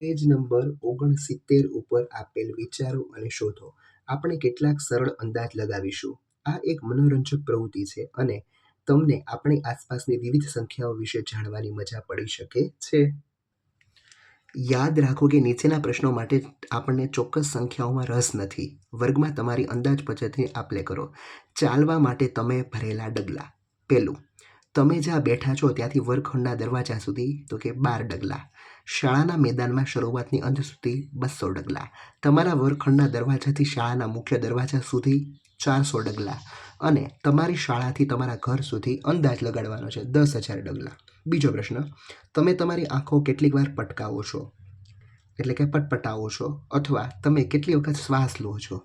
Page number 69 ઉપર આપેલ વિચારો અને શોધો. આપણે કેટલાક સરળ અંદાજ લગાવીશું. આ એક મનોરંજક પ્રવૃત્તિ છે અને તમને આપણી આસપાસની વિવિધ સંખ્યાઓ વિશે જાણવાની મજા પડી શકે છે. યાદ રાખો કે નીચેના પ્રશ્નો માટે આપણને ચોક્કસ સંખ્યાઓમાં રસ નથી. વર્ગમાં તમારી અંદાજ પદ્ધતિની આપ-લે કરો. ચાલવા માટે તમે ભરેલા ડગલા. પહેલું, તમે જ્યાં બેઠા છો ત્યાંથી વર્ગખંડના દરવાજા સુધી તો કે 12 ડગલા. શાળાના મેદાનમાં શરૂઆતની અંત સુધી 200 ડગલા. તમારા વર્ગખંડના દરવાજાથી શાળાના મુખ્ય દરવાજા સુધી 400 ડગલા. અને તમારી શાળાથી તમારા ઘર સુધી અંદાજ લગાડવાનો છે 10,000 ડગલા. બીજો પ્રશ્ન, તમે તમારી આંખો કેટલીક વાર પટકાવો છો, એટલે કે પટપટાવો છો, અથવા તમે કેટલી વખત શ્વાસ લો છો?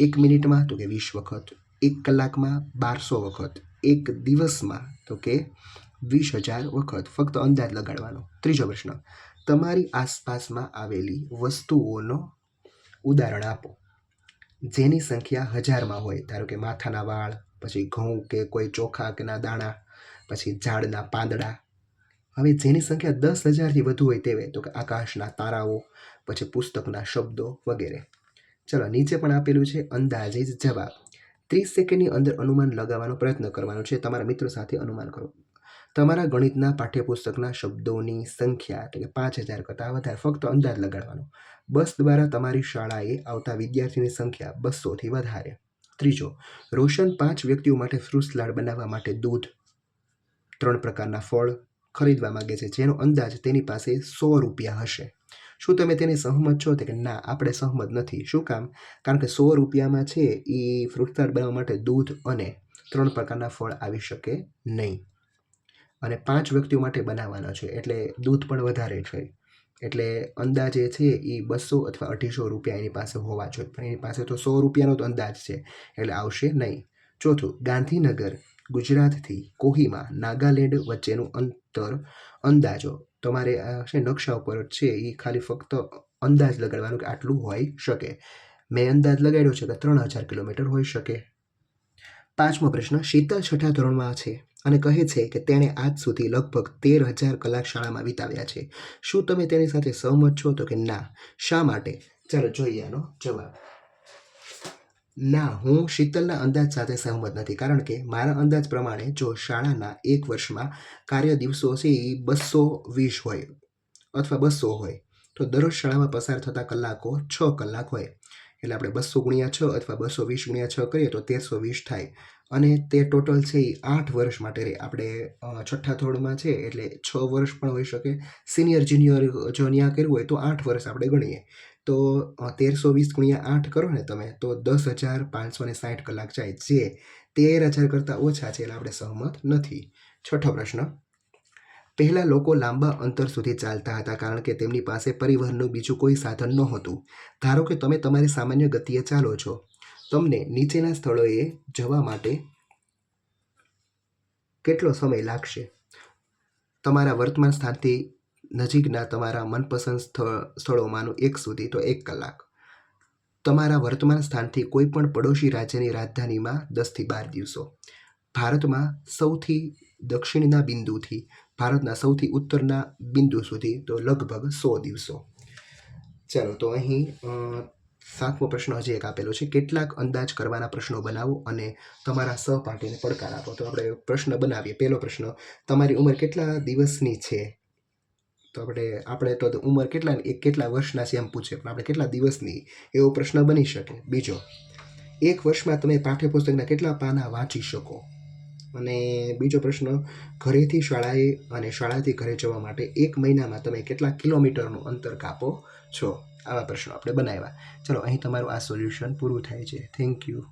1 મિનિટમાં તો કે 20 વખત, 1 કલાકમાં 1200 વખત, 1 દિવસમાં તો કે 20,000 વખત. ફક્ત અંદાજ લગાડવાનો. ત્રીજો પ્રશ્ન, તમારી આસપાસમાં આવેલી વસ્તુઓનો ઉદાહરણ આપો જેની સંખ્યા 1000માં હોય. ધારો કે માથાના વાળ, પછી ઘઉં કે કોઈ ચોખા કે ના દાણા, પછી ઝાડના પાંદડા. હવે જેની સંખ્યા 10,000થી વધુ હોય તેવે તો કે આકાશના તારાઓ, પછી પુસ્તકના શબ્દો વગેરે. ચલો, નીચે પણ આપેલું છે અંદાજે જ જવાબ. 30 સેકન્ડની અંદર અનુમાન લગાવવાનો પ્રયત્ન કરવાનો છે. તમારા મિત્રો સાથે અનુમાન કરો. તમારા ગણિતના પાઠ્યપુસ્તકના શબ્દોની સંખ્યા એટલે કે 5000 કરતાં વધારે. ફક્ત અંદાજ લગાડવાનો. બસ દ્વારા તમારી શાળાએ આવતા વિદ્યાર્થીની સંખ્યા 200થી વધારે. ત્રીજો, રોશન 5 વ્યક્તિઓ માટે ફ્રૂટ સલાડ બનાવવા માટે દૂધ, 3 પ્રકારના ફળ ખરીદવા માંગે છે જેનો અંદાજ તેની પાસે 100 રૂપિયા હશે. શું તમે તેને સહમત છો? તો કે ના, આપણે સહમત નથી. શું કામ? કારણ કે 100 રૂપિયામાં છે એ ફ્રૂટ સલાડ બનાવવા માટે દૂધ અને 3 પ્રકારના ફળ આવી શકે નહીં. અને 5 વ્યક્તિઓ માટે બનાવવાના છે એટલે દૂધ પણ વધારે છે. એટલે અંદાજે છે એ 200 અથવા 250 રૂપિયા એની પાસે હોવા જોઈએ. પણ એની પાસે તો 100 રૂપિયાનો તો અંદાજ છે એટલે આવશે નહીં. ચોથું, ગાંધીનગર ગુજરાતથી કોહિમા નાગાલેન્ડ વચ્ચેનું અંતર અંદાજો. તમારે છે નકશા ઉપર છે એ ખાલી ફક્ત અંદાજ લગાડવાનું કે આટલું હોઈ શકે. મેં અંદાજ લગાડ્યો છે કે 3000 કિલોમીટર હોઈ શકે. 5મો પ્રશ્ન, શીતલ 6ઠા ધોરણમાં છે અને કહે છે કે તેણે આજ સુધી લગભગ 13,000 કલાક શાળામાં વિતાવ્યા છે. શું તમે તેની સાથે સહમત છો? તો કે ના. શા માટે? ચાલો જોઈએ આનો જવાબ. ના, હું શીતલના અંદાજ સાથે સહમત નથી. કારણ કે મારા અંદાજ પ્રમાણે જો શાળાના એક વર્ષમાં કાર્ય દિવસો છે એ 220 હોય અથવા 200 હોય તો દરરોજ શાળામાં પસાર થતા કલાકો 6 કલાક હોય. એટલે આપણે 200 × 6 અથવા 220 × 6 કરીએ તો 1320 થાય. અને તે ટોટલ છે એ 8 વર્ષ માટે રહે. આપણે 6ઠ્ઠા ધોરણમાં છે એટલે 6 વર્ષ પણ હોઈ શકે. સિનિયર જુનિયર જો ત્યાં કર્યું હોય તો 8 વર્ષ આપણે ગણીએ. તો 1320 × 8 કરો ને તમે તો 10,560 કલાક જાય, જે 13,000 કરતાં ઓછા છે એટલે આપણે સહમત નથી. 6ઠ્ઠો પ્રશ્ન, પહેલાં લોકો લાંબા અંતર સુધી ચાલતા હતા કારણ કે તેમની પાસે પરિવહનનું બીજું કોઈ સાધન નહોતું. ધારો કે તમે તમારી સામાન્ય ગતિએ ચાલો છો. તમને નીચેના સ્થળોએ જવા માટે કેટલો સમય લાગશે? તમારા વર્તમાન સ્થાનથી નજીકના તમારા મનપસંદ સ્થળોમાંનું એક સુધી તો 1 કલાક. તમારા વર્તમાન સ્થાનથી કોઈ પણ પડોશી રાજ્યની રાજધાનીમાં 10થી 12 દિવસો. ભારતમાં સૌથી દક્ષિણના બિંદુથી ભારતના સૌથી ઉત્તરના બિંદુ સુધી તો લગભગ 100 દિવસો. ચાલો, તો અહીં 7મો પ્રશ્ન હજી એક આપેલો છે. કેટલાક અંદાજ કરવાના પ્રશ્નો બનાવો અને તમારા સહપાઠીને પડકાર આપો. તો આપણે પ્રશ્ન બનાવીએ. પહેલો પ્રશ્ન, તમારી ઉંમર કેટલા દિવસની છે? તો આપણે તો ઉંમર કેટલા વર્ષના છે એમ પૂછે, પણ આપણે કેટલા દિવસની એવો પ્રશ્ન બની શકે. બીજો, 1 વર્ષમાં તમે પાઠ્યપુસ્તકના કેટલા પાના વાંચી શકો? અને બીજો પ્રશ્ન, ઘરેથી શાળાએ અને શાળાથી ઘરે જવા માટે 1 મહિનામાં તમે કેટલા કિલોમીટરનું અંતર કાપો છો? આવા પ્રશ્નો આપણે બનાવ્યા. ચલો, અહીં તમારું આ સોલ્યુશન પૂરું થાય છે. Thank you.